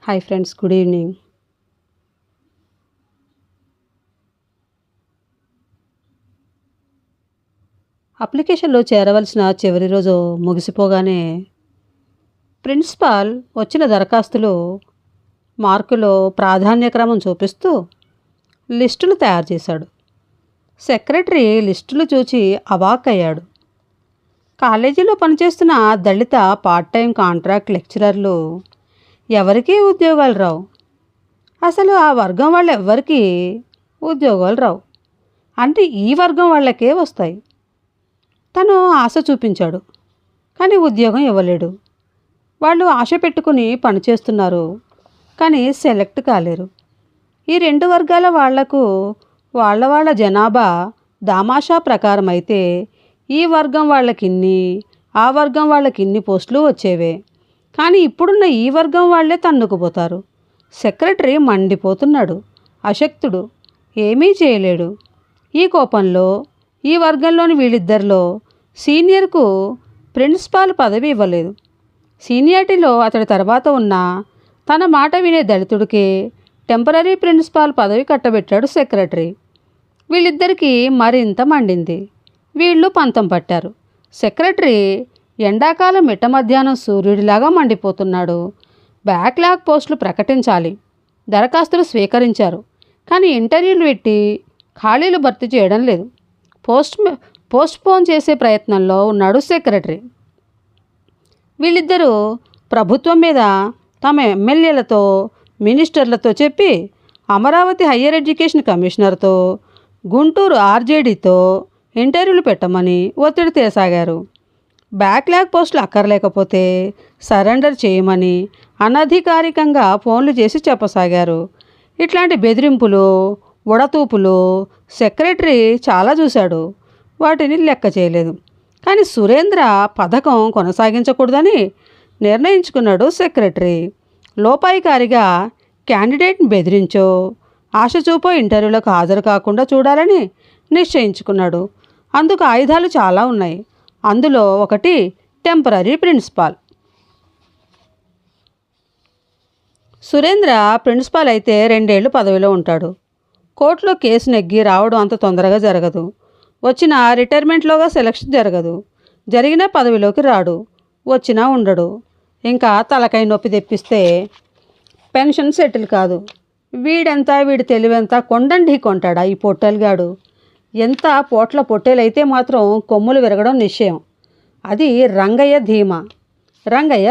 Hi friends, good evening. అప్లికేషన్లో చేరవలసిన చివరి రోజు ముగిసిపోగానే ప్రిన్సిపాల్ వచ్చిన దరఖాస్తులు మార్కులో ప్రాధాన్యక్రమం చూపిస్తూ లిస్టులు తయారు చేశాడు. సెక్రటరీ లిస్టులు చూచి అవాక్కయ్యాడు. కాలేజీలో పనిచేస్తున్న దళిత పార్ట్ టైం కాంట్రాక్ట్ లెక్చరర్లు ఎవరికీ ఉద్యోగాలు రావు. అసలు ఆ వర్గం వాళ్ళు ఎవ్వరికీ ఉద్యోగాలు రావు, అంటే ఈ వర్గం వాళ్ళకే వస్తాయి. తను ఆశ చూపించాడు, కానీ ఉద్యోగం ఇవ్వలేడు. వాళ్ళు ఆశ పెట్టుకుని పనిచేస్తున్నారు, కానీ సెలెక్ట్ కాలేరు. ఈ రెండు వర్గాల వాళ్లకు వాళ్ళ జనాభా దామాషా ప్రకారం అయితే ఈ వర్గం వాళ్ళకిన్ని, ఆ వర్గం వాళ్ళకిన్ని పోస్టులు వచ్చేవే. కానీ ఇప్పుడున్న ఈ వర్గం వాళ్ళే తన్నుకుపోతారు. సెక్రటరీ మండిపోతున్నాడు. అశక్తుడు, ఏమీ చేయలేడు. ఈ కోపంలో ఈ వర్గంలోని వీళ్ళిద్దరిలో సీనియర్కు ప్రిన్సిపాల్ పదవి ఇవ్వలేదు. సీనియారిటీలో అతడి తర్వాత ఉన్న తన మాట వినే దళితుడికి టెంపరీ ప్రిన్సిపాల్ పదవి కట్టబెట్టాడు సెక్రటరీ. వీళ్ళిద్దరికీ మరింత మండింది. వీళ్ళు పంతం పట్టారు. సెక్రటరీ ఎండాకాలం మిట్ట మధ్యాహ్నం సూర్యుడిలాగా మండిపోతున్నాడు. బ్యాక్లాగ్ పోస్టులు ప్రకటించాలి. దరఖాస్తులు స్వీకరించారు, కానీ ఇంటర్వ్యూలు పెట్టి ఖాళీలు భర్తీ చేయడం లేదు. పోస్ట్పోన్ చేసే ప్రయత్నంలో ఉన్నాడు సెక్రటరీ. వీళ్ళిద్దరూ ప్రభుత్వం మీద తమ ఎమ్మెల్యేలతో, మినిస్టర్లతో చెప్పి అమరావతి హయ్యర్ ఎడ్యుకేషన్ కమిషనర్తో, గుంటూరు ఆర్జేడీతో ఇంటర్వ్యూలు పెట్టమని ఒత్తిడి తేసాగారు. బ్యాక్లాగ్ పోస్టులు అక్కర్లేకపోతే సరెండర్ చేయమని అనధికారికంగా ఫోన్లు చేసి చెప్పసాగారు. ఇట్లాంటి బెదిరింపులు, ఉడతూపులు సెక్రటరీ చాలా చూశాడు. వాటిని లెక్క చేయలేదు. కానీ సురేంద్ర పథకం కొనసాగించకూడదని నిర్ణయించుకున్నాడు సెక్రటరీ. లోపాయికారిగా క్యాండిడేట్ని బెదిరించో, ఆశ చూపో ఇంటర్వ్యూలకు హాజరు కాకుండా చూడాలని నిశ్చయించుకున్నాడు. అందుకు ఆయుధాలు చాలా ఉన్నాయి. అందులో ఒకటి టెంపరీ ప్రిన్సిపాల్. సురేంద్ర ప్రిన్సిపాల్ అయితే 2 ఏళ్ళు పదవిలో ఉంటాడు. కోర్టులో కేసు నెగ్గి రావడం అంత తొందరగా జరగదు. వచ్చిన రిటైర్మెంట్లోగా సెలక్షన్ జరగదు. జరిగినా పదవిలోకి రాడు, వచ్చినా ఉండడు. ఇంకా తలకాయ నొప్పి తెప్పిస్తే పెన్షన్ సెటిల్ కాదు. వీడి తెలివెంత కొండండి కొంటాడా ఈ పొట్టేలుగాడు. ఎంత పోట్ల పొట్టేలైతే మాత్రం కొమ్ములు విరగడం నిశ్చయం. అది రంగయ్య ధీమా. రంగయ్య